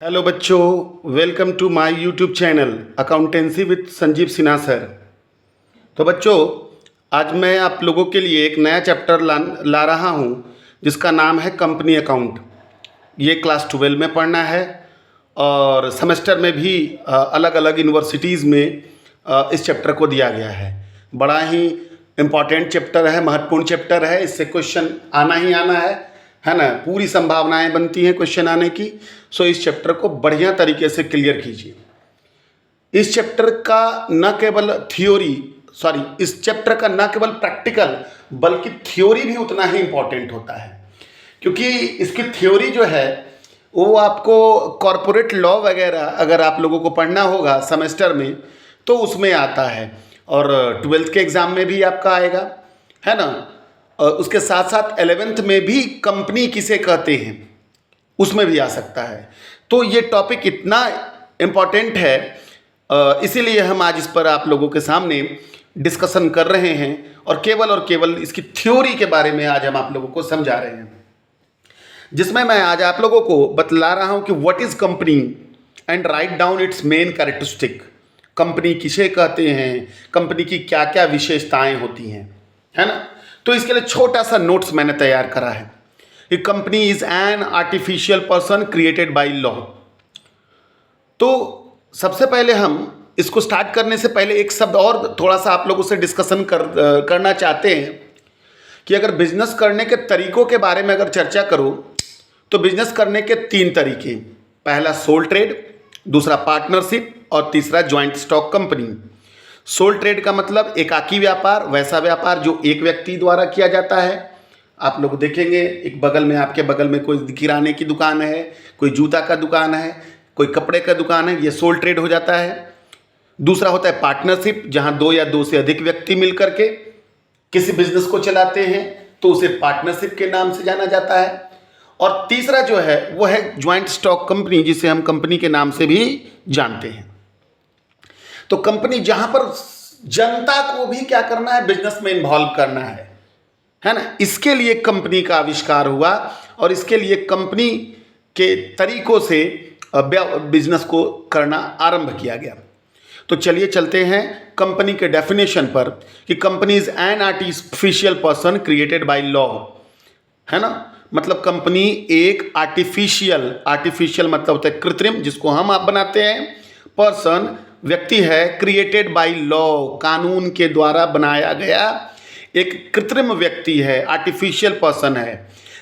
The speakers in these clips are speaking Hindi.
हेलो बच्चों, welcome to my YouTube channel accountancy with Sanjeev Sinha sir. तो बच्चों, आज मैं आप लोगों के लिए एक नया चैप्टर ला रहा हूँ जिसका नाम है कंपनी अकाउंट। ये क्लास 12 में पढ़ना है और सेमेस्टर में भी अलग अलग यूनिवर्सिटीज़ में इस चैप्टर को दिया गया है। बड़ा ही इम्पॉर्टेंट चैप्टर है, महत्वपूर्ण चैप्टर है। इससे क्वेश्चन आना ही आना है ना। पूरी संभावनाएं बनती हैं क्वेश्चन आने की। सो इस चैप्टर को बढ़िया तरीके से क्लियर कीजिए। इस चैप्टर का न केवल इस चैप्टर का न केवल प्रैक्टिकल बल्कि थ्योरी भी उतना ही इम्पोर्टेंट होता है, क्योंकि इसकी थ्योरी जो है वो आपको कॉरपोरेट लॉ वगैरह अगर आप लोगों को पढ़ना होगा सेमेस्टर में तो उसमें आता है, और 12th के एग्ज़ाम में भी आपका आएगा, है ना। और उसके साथ साथ 11th में भी कंपनी किसे कहते हैं उसमें भी आ सकता है। तो ये टॉपिक इतना इम्पॉर्टेंट है, इसीलिए हम आज इस पर आप लोगों के सामने डिस्कशन कर रहे हैं और केवल इसकी थ्योरी के बारे में आज हम आप लोगों को समझा रहे हैं, जिसमें मैं आज आप लोगों को बतला रहा हूं कि what is company and write down it's main characteristic. Company किसे कहते हैं, कंपनी की क्या क्या विशेषताएं होती हैं, है ना। तो इसके लिए छोटा सा नोट्स मैंने तैयार करा है कि company is an artificial person created by law. तो सबसे पहले हम इसको स्टार्ट करने से पहले एक शब्द और थोड़ा सा आप लोगों से डिस्कशन करना चाहते हैं कि अगर बिजनेस करने के तरीकों के बारे में अगर चर्चा करो तो बिजनेस करने के 3 तरीके। पहला सोल ट्रेड, दूसरा पार्टनरशिप और तीसरा joint stock company. Sole trade का मतलब एकाकी व्यापार, वैसा व्यापार जो एक व्यक्ति द्वारा किया जाता है। आप लोग देखेंगे एक बगल में, आपके बगल में कोई किराने की दुकान है, कोई जूता का दुकान है, कोई कपड़े का दुकान है, ये सोल ट्रेड हो जाता है। दूसरा होता है पार्टनरशिप, जहां 2 या 2 से अधिक व्यक्ति मिल करके किसी बिजनेस को चलाते हैं तो उसे पार्टनरशिप के नाम से जाना जाता है। और तीसरा जो है वो है ज्वाइंट स्टॉक कंपनी, जिसे हम कंपनी के नाम से भी जानते हैं। तो कंपनी जहां पर जनता को भी क्या करना है, बिजनेस में इन्वॉल्व करना है ना। इसके लिए कंपनी का आविष्कार हुआ और इसके लिए कंपनी के तरीकों से बिजनेस को करना आरंभ किया गया। तो चलिए चलते हैं कंपनी के डेफिनेशन पर कि company is an artificial person created by law, है ना। मतलब कंपनी एक आर्टिफिशियल मतलब होता है कृत्रिम, जिसको हम आप बनाते हैं, पर्सन व्यक्ति है, क्रिएटेड बाय लॉ कानून के द्वारा बनाया गया एक कृत्रिम व्यक्ति है, आर्टिफिशियल पर्सन है।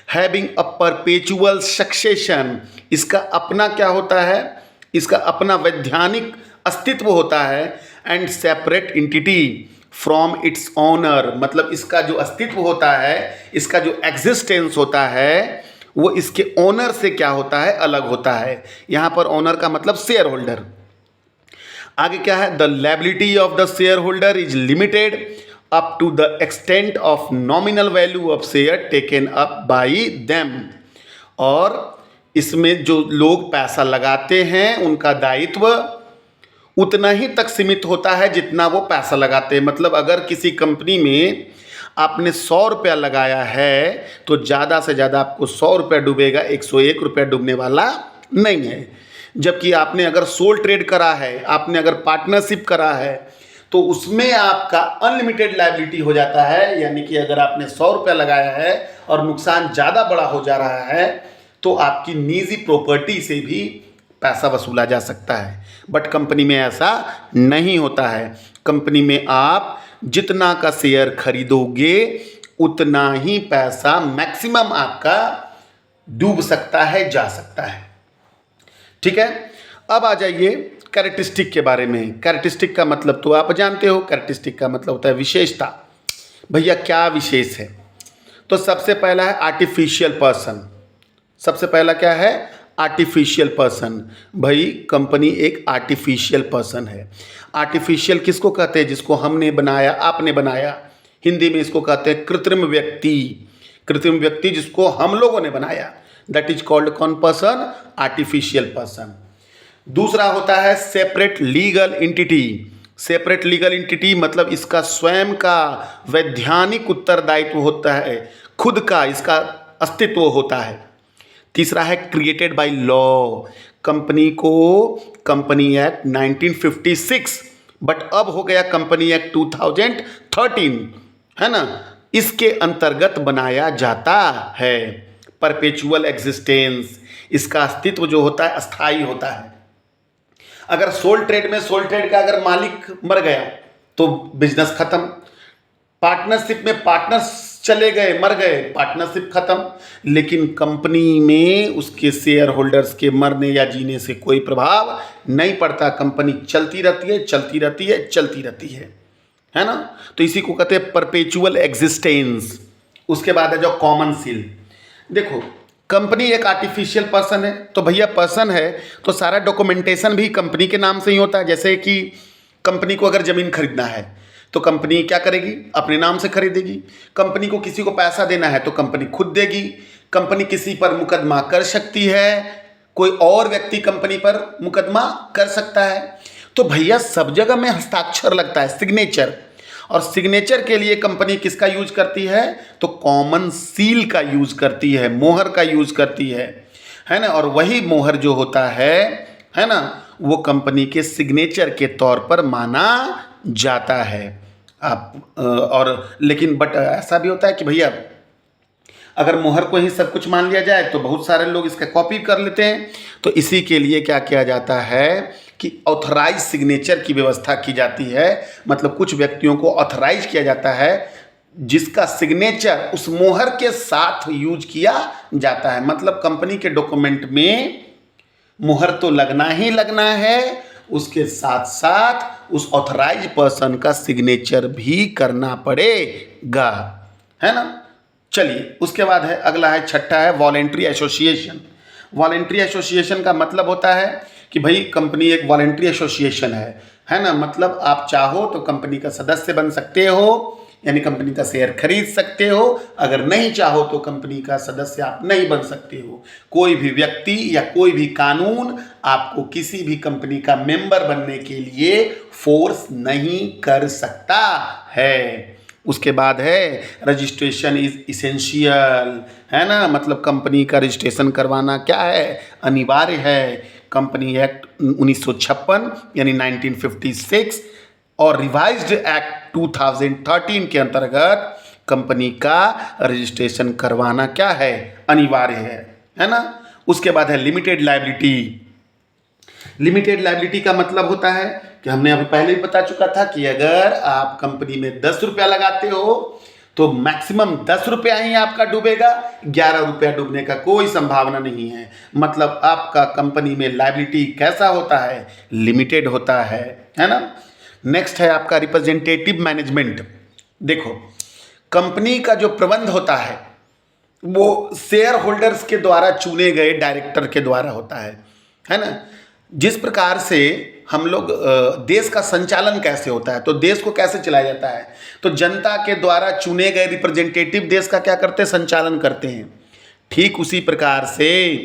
हैविंग अ परपेचुअल सक्सेशन, इसका अपना क्या होता है, इसका अपना वैधानिक अस्तित्व होता है। And separate entity from its owner, मतलब इसका जो अस्तित्व होता है, इसका जो एग्जिस्टेंस होता है वो इसके ओनर से क्या होता है, अलग होता है। यहाँ पर ओनर का मतलब शेयर होल्डर। आगे क्या है, the liability of the share holder is limited up to the extent of nominal value of share taken up by them. और इसमें जो लोग पैसा लगाते हैं उनका दायित्व उतना ही तक सीमित होता है जितना वो पैसा लगाते हैं। मतलब अगर किसी कंपनी में आपने 100 रुपया लगाया है तो ज़्यादा से ज़्यादा आपको 100 रुपया डूबेगा, 101 रुपया डूबने वाला नहीं है। जबकि आपने अगर सोल ट्रेड करा है, आपने अगर पार्टनरशिप करा है तो उसमें आपका अनलिमिटेड लायबिलिटी हो जाता है। यानी कि अगर आपने 100 रुपया लगाया है और नुकसान ज़्यादा बड़ा हो जा रहा है तो आपकी निजी प्रॉपर्टी से भी पैसा वसूला जा सकता है। बट कंपनी में ऐसा नहीं होता है। कंपनी में आप जितना का शेयर खरीदोगे उतना ही पैसा मैक्सिमम आपका डूब सकता है, जा सकता है। ठीक है, अब आ जाइए कैरेक्टरिस्टिक के बारे में। कैरेक्टरिस्टिक का मतलब तो आप जानते हो, कैरेक्टरिस्टिक का मतलब होता है विशेषता। भैया क्या विशेष है, तो सबसे पहला है आर्टिफिशियल पर्सन। सबसे पहला क्या है, आर्टिफिशियल पर्सन। भाई कंपनी एक आर्टिफिशियल पर्सन है। आर्टिफिशियल किसको कहते हैं, जिसको हमने बनाया, आपने बनाया। हिंदी में इसको कहते हैं कृत्रिम व्यक्ति। कृत्रिम व्यक्ति जिसको हम लोगों ने बनाया, दैट इज कॉल्ड कौन पर्सन, आर्टिफिशियल पर्सन। दूसरा होता है separate legal entity. Separate legal entity मतलब इसका स्वयं का वैधानिक उत्तरदायित्व होता है, खुद का इसका अस्तित्व होता है। तीसरा है क्रिएटेड बाय लॉ। कंपनी को कंपनी एक्ट 1956, बट अब हो गया कंपनी एक्ट 2013, है ना, इसके अंतर्गत बनाया जाता है। परपेचुअल एग्जिस्टेंस, इसका अस्तित्व जो होता है अस्थाई होता है। अगर सोल ट्रेड में सोल ट्रेड का अगर मालिक मर गया तो बिजनेस खत्म, पार्टनरशिप में पार्टनर्स चले गए, मर गए, पार्टनरशिप खत्म। लेकिन कंपनी में उसके शेयर होल्डर्स के मरने या जीने से कोई प्रभाव नहीं पड़ता, कंपनी चलती रहती है, चलती रहती है, चलती रहती है ना। तो इसी को कहते हैं परपेचुअल एग्जिस्टेंस। उसके बाद है जो कॉमन सील। देखो, कंपनी एक आर्टिफिशियल पर्सन है, तो भैया पर्सन है तो सारा डॉक्यूमेंटेशन भी कंपनी के नाम से ही होता है। जैसे कि कंपनी को अगर ज़मीन खरीदना है तो कंपनी क्या करेगी, अपने नाम से खरीदेगी। कंपनी को किसी को पैसा देना है तो कंपनी खुद देगी। कंपनी किसी पर मुकदमा कर सकती है, कोई और व्यक्ति कंपनी पर मुकदमा कर सकता है। तो भैया सब जगह में हस्ताक्षर लगता है, सिग्नेचर, और सिग्नेचर के लिए कंपनी किसका यूज करती है, तो कॉमन सील का यूज करती है, मोहर का यूज करती है ना। और वही मोहर जो होता है ना, वो कंपनी के सिग्नेचर के तौर पर माना जाता है। आप और लेकिन बट ऐसा भी होता है कि भैया अगर मोहर को ही सब कुछ मान लिया जाए तो बहुत सारे लोग इसका कॉपी कर लेते हैं। तो इसी के लिए क्या किया जाता है कि ऑथराइज सिग्नेचर की व्यवस्था की जाती है। मतलब कुछ व्यक्तियों को ऑथराइज किया जाता है जिसका सिग्नेचर उस मोहर के साथ यूज किया जाता है। मतलब कंपनी के डॉक्यूमेंट में मोहर तो लगना ही लगना है, उसके साथ साथ उस ऑथराइज पर्सन का सिग्नेचर भी करना पड़ेगा, है ना। चलिए, उसके बाद है अगला है, छठा है वॉलेंट्री एसोसिएशन। वॉलेंट्री एसोसिएशन का मतलब होता है कि भाई कंपनी एक वॉलेंट्री एसोसिएशन है ना। मतलब आप चाहो तो कंपनी का सदस्य बन सकते हो, यानी कंपनी का शेयर खरीद सकते हो। अगर नहीं चाहो तो कंपनी का सदस्य आप नहीं बन सकते हो। कोई भी व्यक्ति या कोई भी कानून आपको किसी भी कंपनी का मेंबर बनने के लिए फोर्स नहीं कर सकता है। उसके बाद है रजिस्ट्रेशन इज इसेंशियल, है ना। मतलब कंपनी का रजिस्ट्रेशन करवाना क्या है, अनिवार्य है। कंपनी एक्ट 1956 यानी 1956 और रिवाइज्ड एक्ट 2013 के अंतर्गत कंपनी का रजिस्ट्रेशन करवाना क्या है, अनिवार्य है ना। उसके बाद है लिमिटेड लायबिलिटी। लिमिटेड लायबिलिटी का मतलब होता है कि हमने अभी पहले ही बता चुका था कि अगर आप कंपनी में 10 रुपया लगाते हो तो मैक्सिमम 10 रुपया ही आपका डूबेगा, 11 रुपया डूबने का कोई संभावना नहीं है। मतलब आपका कंपनी में लायबिलिटी कैसा होता है, लिमिटेड होता है ना। नेक्स्ट है आपका रिप्रेजेंटेटिव मैनेजमेंट। देखो, कंपनी का जो प्रबंध होता है वो शेयर होल्डर्स के द्वारा चुने गए डायरेक्टर के द्वारा होता है ना। जिस प्रकार से हम लोग देश का संचालन कैसे होता है, तो देश को कैसे चलाया जाता है, तो जनता के द्वारा चुने गए रिप्रेजेंटेटिव देश का क्या करते हैं, संचालन करते हैं। ठीक उसी प्रकार से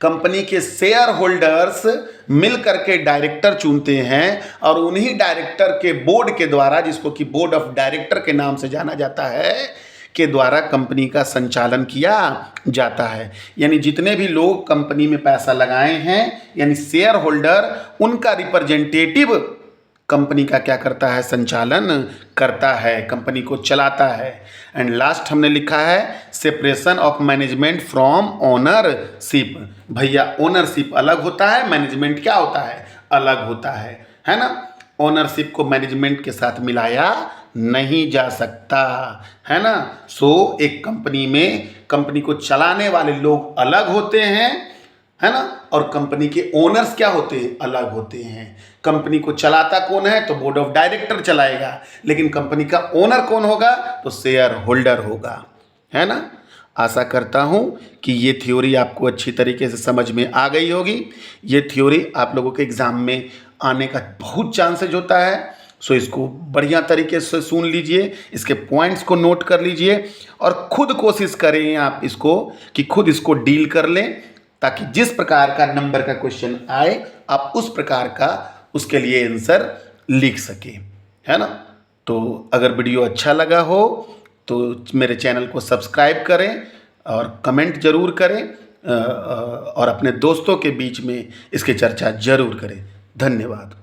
कंपनी के शेयर होल्डर्स मिल करके डायरेक्टर चुनते हैं और उन्हीं डायरेक्टर के बोर्ड के द्वारा, जिसको कि बोर्ड ऑफ डायरेक्टर के नाम से जाना जाता है, के द्वारा कंपनी का संचालन किया जाता है। यानी जितने भी लोग कंपनी में पैसा लगाए हैं, यानी शेयर होल्डर, उनका रिप्रेजेंटेटिव कंपनी का क्या करता है, संचालन करता है, कंपनी को चलाता है। एंड लास्ट हमने लिखा है separation of management from ownership. भैया ओनरशिप अलग होता है, मैनेजमेंट क्या होता है, अलग होता है ना। ओनरशिप को मैनेजमेंट के साथ मिलाया नहीं जा सकता, है ना। सो एक कंपनी में कंपनी को चलाने वाले लोग अलग होते हैं, है ना, और कंपनी के ओनर्स क्या होते हैं, अलग होते हैं। कंपनी को चलाता कौन है, तो बोर्ड ऑफ डायरेक्टर चलाएगा, लेकिन कंपनी का ओनर कौन होगा, तो शेयर होल्डर होगा, है ना। आशा करता हूँ कि ये थ्योरी आपको अच्छी तरीके से समझ में आ गई होगी। ये थ्योरी आप लोगों के एग्ज़ाम में आने का बहुत चांसेज होता है। सो इसको बढ़िया तरीके से सुन लीजिए, इसके पॉइंट्स को नोट कर लीजिए और खुद कोशिश करें आप इसको कि खुद इसको डील कर लें, ताकि जिस प्रकार का नंबर का क्वेश्चन आए आप उस प्रकार का उसके लिए आंसर लिख सकें, है ना। तो अगर वीडियो अच्छा लगा हो तो मेरे चैनल को सब्सक्राइब करें और कमेंट ज़रूर करें। और अपने दोस्तों के बीच में इसकी चर्चा ज़रूर करें। धन्यवाद।